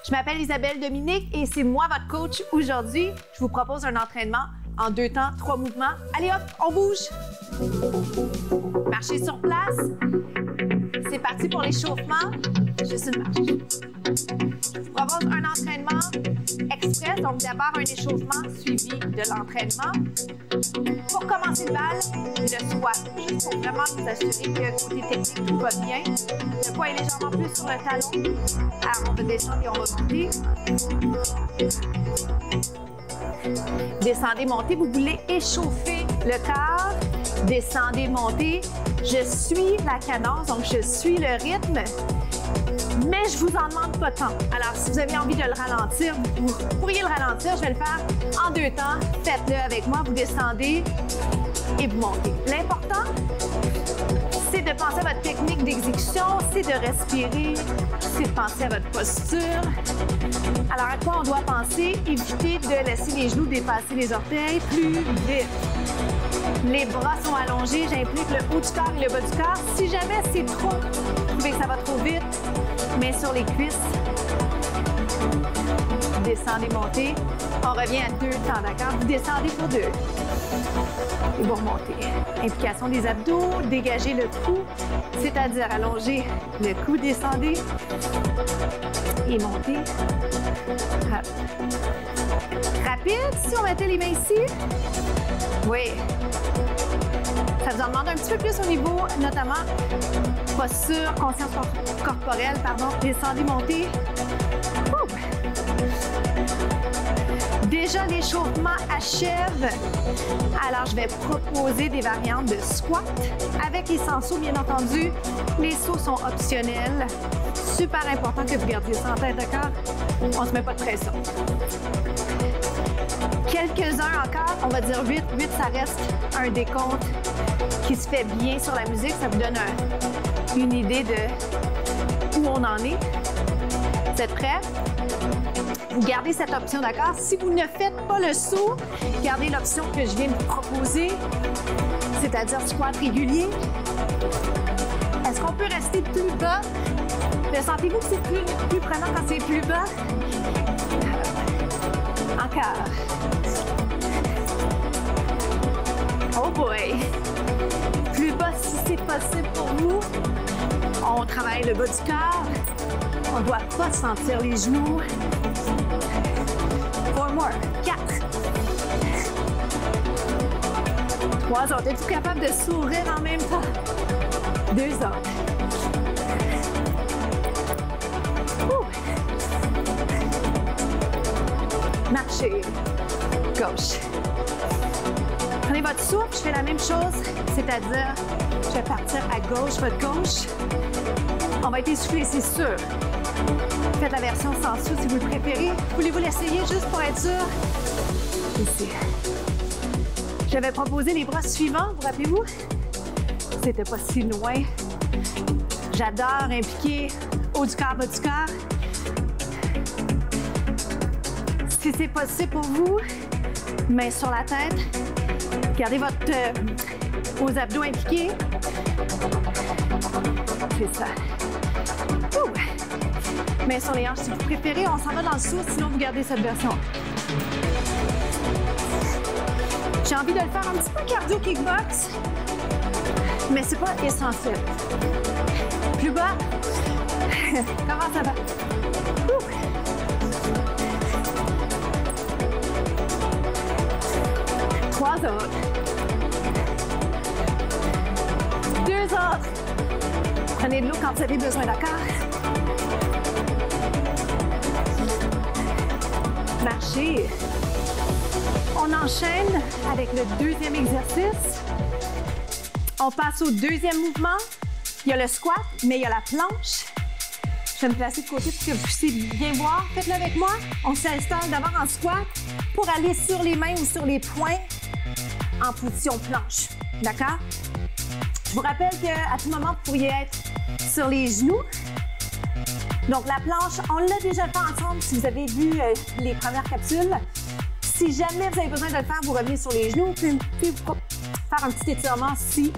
Je m'appelle Isabelle Dominique et c'est moi votre coach aujourd'hui. Je vous propose un entraînement en 2 temps, 3 mouvements. Allez hop, on bouge. Marchez sur place. C'est parti pour l'échauffement. Juste une marche. Je vous propose un entraînement express, donc d'abord un échauffement suivi de l'entraînement. Pour commencer le bal, le squat. Il faut vraiment vous assurer que côté technique, tout va bien. Le poids est légèrement plus sur le talon. Alors, on va descendre et on va monter. Descendez, montez. Vous voulez échauffer le corps. Descendez, montez. Je suis la cadence, donc je suis le rythme. Mais je vous en demande pas tant. Alors, si vous avez envie de le ralentir, vous pourriez le ralentir. Je vais le faire en 2 temps. Faites-le avec moi. Vous descendez et vous montez. L'important, c'est de penser à votre technique d'exécution, c'est de respirer, c'est de penser à votre posture. Alors, à quoi on doit penser? Éviter de laisser les genoux dépasser les orteils plus vite. Les bras sont allongés, j'implique le haut du corps et le bas du corps. Si jamais c'est trop, vous trouvez que ça va trop vite, mais sur les cuisses, descendez, montez. On revient à 2 temps, d'accord? Vous descendez pour 2. Et vous remontez. Implication des abdos, dégagez le cou, c'est-à-dire allonger le cou, descendez et montez. Hop. Rapide, si on mettait les mains ici. Oui. Ça vous en demande un petit peu plus au niveau, notamment, posture, conscience corporelle, pardon. Descendez, montez. Ouh. Déjà, l'échauffement achève. Alors, je vais proposer des variantes de squat avec les sans-sauts, bien entendu. Les sauts sont optionnels. Super important que vous gardiez ça en tête, d'accord? On ne se met pas de pression. Quelques-uns encore, on va dire 8. 8, ça reste un décompte qui se fait bien sur la musique. Ça vous donne une idée de où on en est. Vous êtes prêts? Vous gardez cette option, d'accord? Si vous ne faites pas le saut, gardez l'option que je viens de vous proposer, c'est-à-dire squat régulier. Est-ce qu'on peut rester plus bas? Sentez-vous que c'est plus prenant quand c'est plus bas? Encore. Oh boy! Plus bas si c'est possible pour vous. On travaille le bas du corps. On ne doit pas sentir les genoux. 4 more. 4. 3 autres. Êtes-vous capable de sourire en même temps? 2 autres. Marchez. Gauche. Prenez votre souffle, je fais la même chose, c'est-à-dire, je vais partir à gauche, votre gauche. On va être essoufflé, c'est sûr. Faites la version sans souffle si vous le préférez. Voulez-vous l'essayer juste pour être sûr? Ici. Je vais proposer les bras suivants, vous rappelez-vous? C'était pas si loin. J'adore impliquer haut du corps, bas du corps. Si c'est possible pour vous, main sur la tête. Gardez vos abdos impliqués. C'est ça. Ouh. Main sur les hanches si vous préférez. On s'en va dans le saut, sinon vous gardez cette version. J'ai envie de le faire un petit peu cardio kickbox, mais c'est pas essentiel. Plus bas. Comment ça va? Ouh. 3 autres. 2 autres. Prenez de l'eau quand vous avez besoin, d'accord? Marchez. On enchaîne avec le 2e exercice. On passe au 2e mouvement. Il y a le squat, mais il y a la planche. Je vais me placer de côté pour que vous puissiez bien voir. Faites-le avec moi. On s'installe d'abord en squat pour aller sur les mains ou sur les poings en position planche. D'accord? Je vous rappelle qu'à tout moment, vous pourriez être sur les genoux. Donc, la planche, on l'a déjà fait ensemble si vous avez vu les premières capsules. Si jamais vous avez besoin de le faire, vous revenez sur les genoux. Puis vous faire un petit étirement si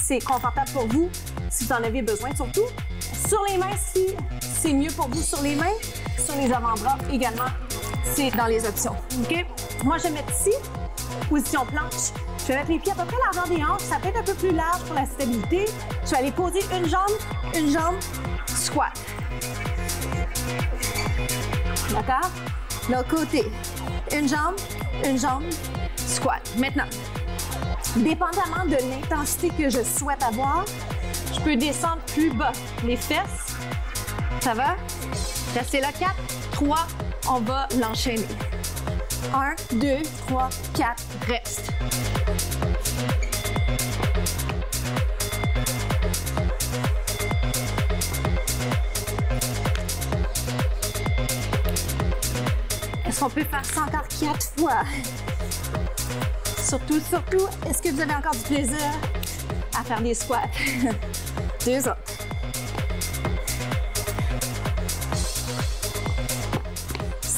c'est confortable pour vous, si vous en avez besoin surtout. Sur les mains, si c'est mieux pour vous sur les mains. sur les avant-bras également, c'est dans les options. OK? Moi, je vais mettre ici, position planche. Je vais mettre les pieds à peu près largeur des hanches. Ça peut être un peu plus large pour la stabilité. Je vais aller poser une jambe, squat. D'accord? L'autre côté. Une jambe, squat. Maintenant, dépendamment de l'intensité que je souhaite avoir, je peux descendre plus bas les fesses. Ça va? Restez là, 4, 3, on va l'enchaîner. 1, 2, 3, 4, reste. Est-ce qu'on peut faire ça encore 4 fois? Surtout, est-ce que vous avez encore du plaisir à faire des squats? 2 autres.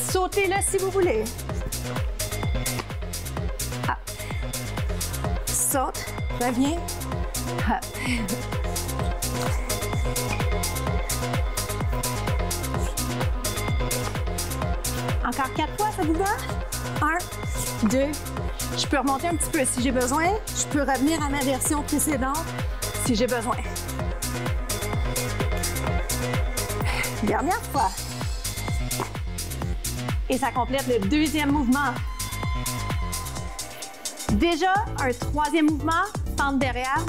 Sautez-le si vous voulez. Hop. Saute, reviens. Hop. Encore 4 fois, ça vous va? 1, 2. Je peux remonter un petit peu si j'ai besoin. Je peux revenir à ma version précédente si j'ai besoin. Dernière fois. Et ça complète le deuxième mouvement. Déjà, un troisième mouvement, fente derrière.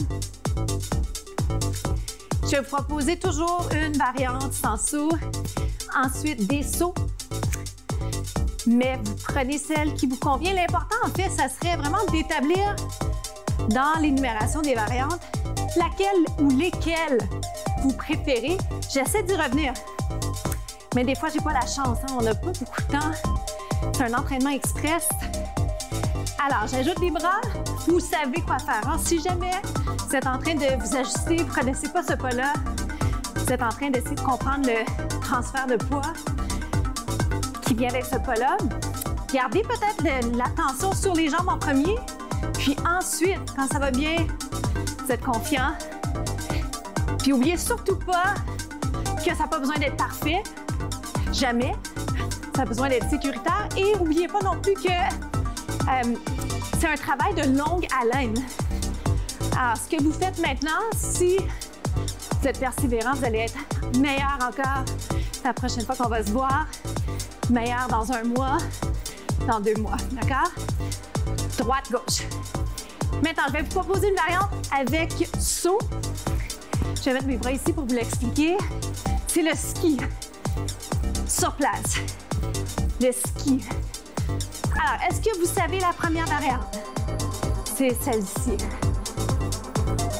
Je vais vous proposer toujours une variante sans saut. Ensuite, des sauts. Mais vous prenez celle qui vous convient. L'important, en fait, ça serait vraiment d'établir dans l'énumération des variantes laquelle ou lesquelles vous préférez. J'essaie d'y revenir. Mais des fois, j'ai pas la chance. On n'a pas beaucoup de temps. C'est un entraînement express. Alors, j'ajoute les bras. Vous savez quoi faire. Si jamais vous êtes en train de vous ajuster, vous ne connaissez pas ce pas-là, vous êtes en train d'essayer de comprendre le transfert de poids qui vient avec ce pas-là, gardez peut-être l'attention sur les jambes en premier, puis ensuite, quand ça va bien, vous êtes confiant. Puis n'oubliez surtout pas que ça n'a pas besoin d'être parfait, jamais. Ça a besoin d'être sécuritaire. Et n'oubliez pas non plus que c'est un travail de longue haleine. Alors, ce que vous faites maintenant, si vous êtes persévérant, vous allez être meilleur encore la prochaine fois qu'on va se voir. Meilleur dans 1 mois, dans 2 mois, d'accord? Droite, gauche. Maintenant, je vais vous proposer une variante avec saut. Je vais mettre mes bras ici pour vous l'expliquer. C'est le ski. Sur place. Le ski. Alors, est-ce que vous savez la première variante? C'est celle-ci.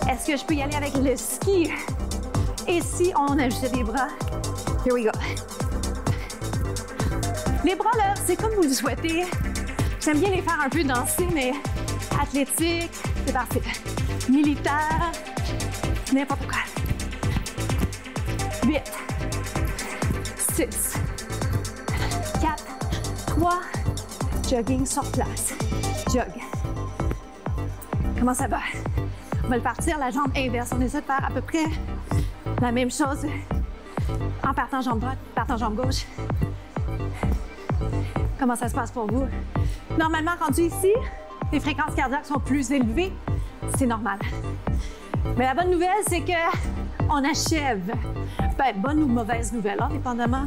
Est-ce que je peux y aller avec le ski? Et si on ajoutait les bras? Here we go. Les bras, là, c'est comme vous le souhaitez. J'aime bien les faire un peu danser, mais athlétique, c'est parfait. Militaire, n'importe quoi. 8, 6, 4, 3, jogging sur place. Jog. Comment ça va? On va le partir, la jambe inverse. On essaie de faire à peu près la même chose en partant jambe droite, partant jambe gauche. Comment ça se passe pour vous? Normalement, rendu ici, les fréquences cardiaques sont plus élevées. C'est normal. Mais la bonne nouvelle, c'est qu'on achève. Ben, bonne ou mauvaise nouvelle, hein, dépendamment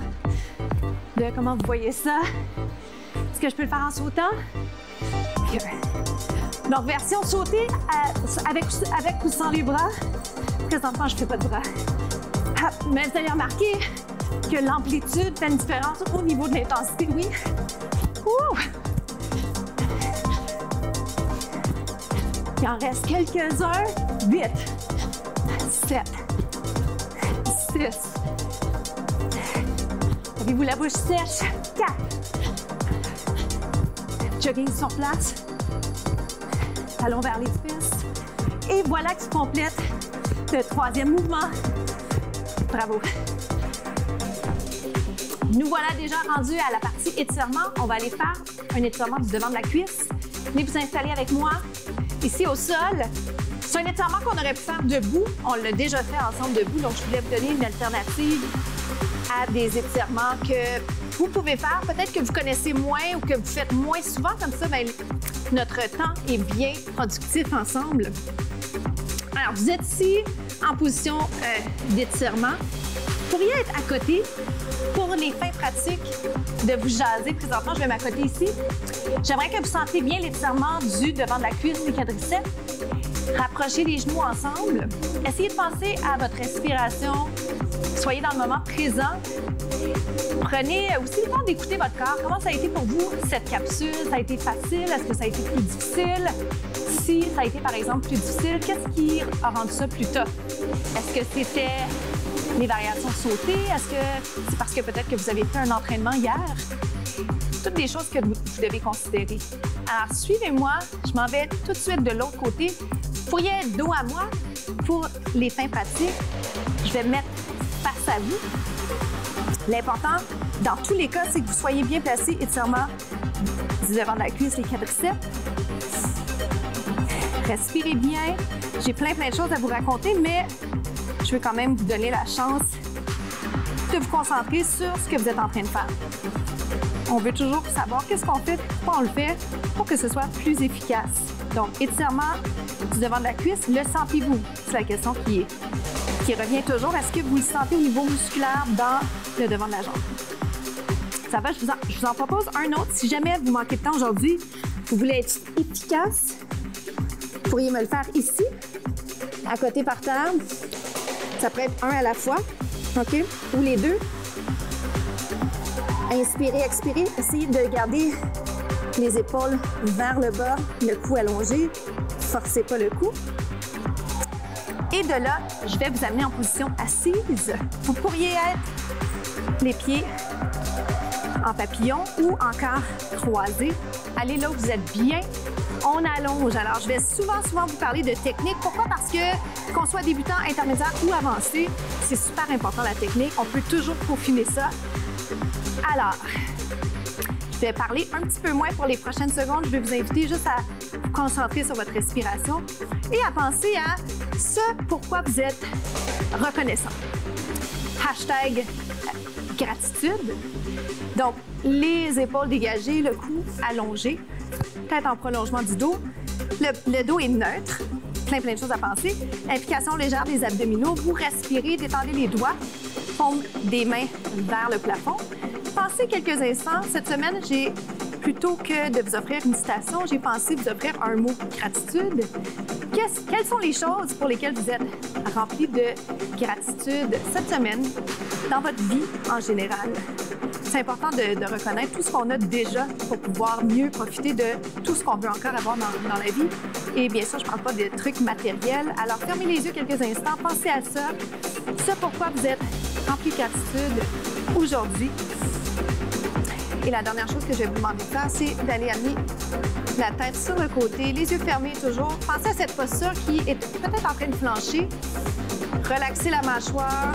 de comment vous voyez ça. Est-ce que je peux le faire en sautant? Donc, version sautée avec ou sans les bras. Présentement, je ne fais pas de bras. Mais vous allez remarquer que l'amplitude fait une différence au niveau de l'intensité, oui. Ouh! Il en reste quelques-uns. 8, 7, 6. Avez-vous la bouche sèche? 4. Jogging sur place. Talons vers les fesses. Et voilà qui complète le troisième mouvement. Bravo. Nous voilà déjà rendus à la partie étirement. On va aller faire un étirement du devant de la cuisse. Venez vous installer avec moi ici au sol. C'est un étirement qu'on aurait pu faire debout. On l'a déjà fait ensemble debout, donc je voulais vous donner une alternative à des étirements que vous pouvez faire, peut-être que vous connaissez moins ou que vous faites moins souvent. Comme ça, bien, notre temps est bien productif ensemble. Alors, vous êtes ici en position d'étirement. Vous pourriez être à côté pour les fins pratiques de vous jaser. Présentement, je vais m'accoter ici. J'aimerais que vous sentiez bien l'étirement du devant de la cuisse, des quadriceps. Rapprochez les genoux ensemble. Essayez de penser à votre respiration. Soyez dans le moment présent. Prenez aussi le temps d'écouter votre corps. Comment ça a été pour vous, cette capsule? Ça a été facile? Est-ce que ça a été plus difficile? Si ça a été, par exemple, plus difficile, qu'est-ce qui a rendu ça plus tough? Est-ce que c'était les variations sautées? Est-ce que c'est parce que peut-être que vous avez fait un entraînement hier? Toutes des choses que vous devez considérer. Alors, suivez-moi. Je m'en vais tout de suite de l'autre côté. Vous pourriez être dos à moi pour les fins pratiques. Je vais me mettre face à vous. L'important, dans tous les cas, c'est que vous soyez bien placé, étirement du devant de la cuisse, les quadriceps. Respirez bien. J'ai plein de choses à vous raconter, mais je veux quand même vous donner la chance de vous concentrer sur ce que vous êtes en train de faire. On veut toujours savoir qu'est-ce qu'on fait, pourquoi on le fait, pour que ce soit plus efficace. Donc, étirement du devant de la cuisse, le sentez-vous? C'est la question qui revient toujours. Est-ce que vous le sentez au niveau musculaire dans le devant de la jambe? Ça va, je vous en propose un autre. Si jamais vous manquez de temps aujourd'hui, vous voulez être efficace, vous pourriez me le faire ici, à côté par terre. Ça pourrait être un à la fois, OK? Ou les deux. Inspirez, expirez. Essayez de garder les épaules vers le bas, le cou allongé. Forcez pas le cou. Et de là, je vais vous amener en position assise. Vous pourriez être les pieds en papillon ou encore croisés. Allez là où vous êtes bien. On allonge. Alors, je vais souvent vous parler de technique. Pourquoi? Parce que qu'on soit débutant, intermédiaire ou avancé, c'est super important la technique. On peut toujours peaufiner ça. Alors, je vais parler un petit peu moins pour les prochaines secondes. Je vais vous inviter juste à vous concentrer sur votre respiration et à penser à ce pourquoi vous êtes reconnaissant. Hashtag gratitude. Donc, les épaules dégagées, le cou allongé, tête en prolongement du dos. Le dos est neutre. Plein de choses à penser. Implication légère des abdominaux. Vous respirez, détendez les doigts. Paume des mains vers le plafond. Pensez quelques instants. Cette semaine, plutôt que de vous offrir une citation, j'ai pensé vous offrir un mot gratitude. Quelles sont les choses pour lesquelles vous êtes rempli de gratitude cette semaine dans votre vie en général? C'est important de reconnaître tout ce qu'on a déjà pour pouvoir mieux profiter de tout ce qu'on veut encore avoir dans la vie. Et bien sûr, je ne parle pas de trucs matériels. Alors, fermez les yeux quelques instants, pensez à ça. Ce pourquoi vous êtes rempli de gratitude aujourd'hui. Et la dernière chose que je vais vous demander de faire, c'est d'aller amener la tête sur le côté, les yeux fermés toujours. Pensez à cette posture qui est peut-être en train de flancher. Relaxez la mâchoire.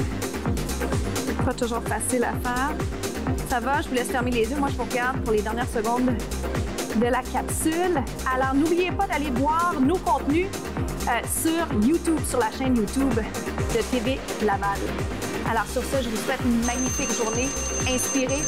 Pas toujours facile à faire. Ça va, je vous laisse fermer les yeux. Moi, je vous regarde pour les dernières secondes de la capsule. Alors, n'oubliez pas d'aller voir nos contenus sur YouTube, sur la chaîne YouTube de TV Laval. Alors, sur ça, je vous souhaite une magnifique journée. Inspirez